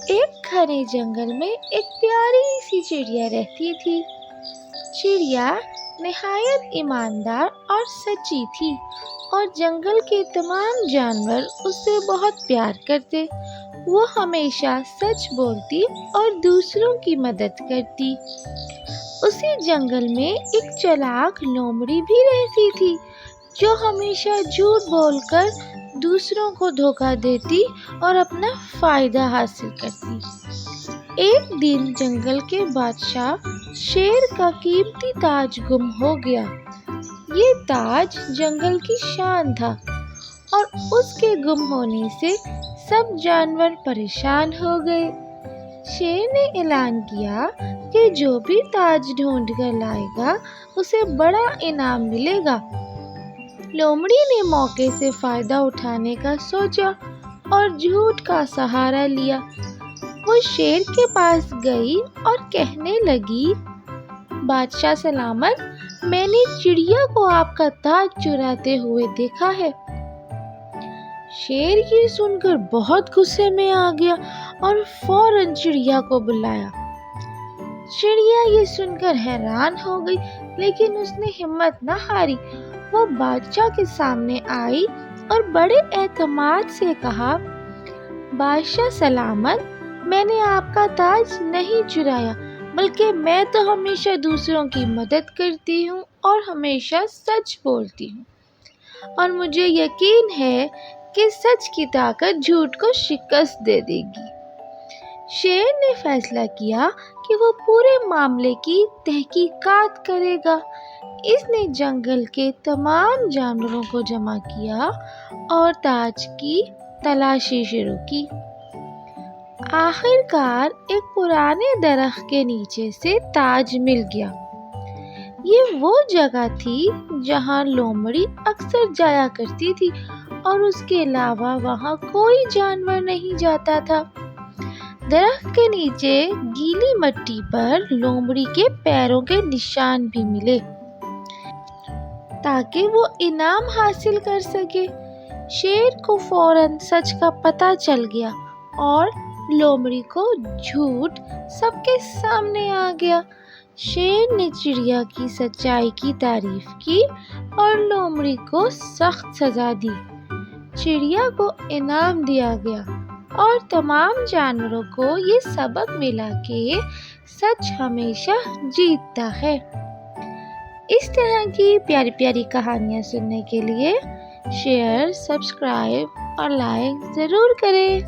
ایک گھنے جنگل میں ایک پیاری سی چڑیا رہتی تھی۔ چڑیا نہایت ایماندار اور سچی تھی اور جنگل کے تمام جانور اسے بہت پیار کرتے۔ وہ ہمیشہ سچ بولتی اور دوسروں کی مدد کرتی۔ اسی جنگل میں ایک چالاک لومڑی بھی رہتی تھی جو ہمیشہ جھوٹ بول کر دوسروں کو دھوکہ دیتی اور اپنا فائدہ حاصل کرتی۔ ایک دن جنگل کے بادشاہ شیر کا قیمتی تاج گم ہو گیا۔ یہ تاج جنگل کی شان تھا اور اس کے گم ہونے سے سب جانور پریشان ہو گئے۔ شیر نے اعلان کیا کہ جو بھی تاج ڈھونڈ کر لائے گا اسے بڑا انعام ملے گا۔ لومڑی نے موقع سے فائدہ اٹھانے کا سوچا اور جھوٹ کا سہارا لیا۔ وہ شیر کے پاس گئی اور کہنے لگی، بادشاہ سلامت، میں نے چڑیا کو آپ کا تاج چراتے ہوئے دیکھا ہے۔ شیر یہ سن کر بہت غصے میں آ گیا اور فوراً چڑیا کو بلایا۔ چڑیا یہ سن کر حیران ہو گئی لیکن اس نے ہمت نہ ہاری۔ وہ بادشاہ کے سامنے آئی اور بڑے اعتماد سے کہا، بادشاہ سلامت، میں نے آپ کا تاج نہیں چرایا بلکہ میں تو ہمیشہ دوسروں کی مدد کرتی ہوں اور ہمیشہ سچ بولتی ہوں، اور مجھے یقین ہے کہ سچ کی طاقت جھوٹ کو شکست دے دے گی۔ شیر نے فیصلہ کیا کہ وہ پورے معاملے کی تحقیقات کرے گا۔ اس نے جنگل کے تمام جانوروں کو جمع کیا اور تاج کی تلاشی شروع کی۔ آخر کار ایک پرانے درخت کے نیچے سے تاج مل گیا۔ یہ وہ جگہ تھی جہاں لومڑی اکثر جایا کرتی تھی اور اس کے علاوہ وہاں کوئی جانور نہیں جاتا تھا۔ درخت کے نیچے گیلی مٹی پر لومڑی کے پیروں کے نشان بھی ملے تاکہ وہ انعام حاصل کر سکے۔ شیر کو فوراً سچ کا پتہ چل گیا اور لومڑی کو جھوٹ سب کے سامنے آ گیا۔ شیر نے چڑیا کی سچائی کی تعریف کی اور لومڑی کو سخت سزا دی۔ چڑیا کو انعام دیا گیا اور تمام جانوروں کو یہ سبق ملا کہ سچ ہمیشہ جیتتا ہے۔ اس طرح کی پیاری پیاری کہانیاں سننے کے لیے شیئر، سبسکرائب اور لائک ضرور کریں۔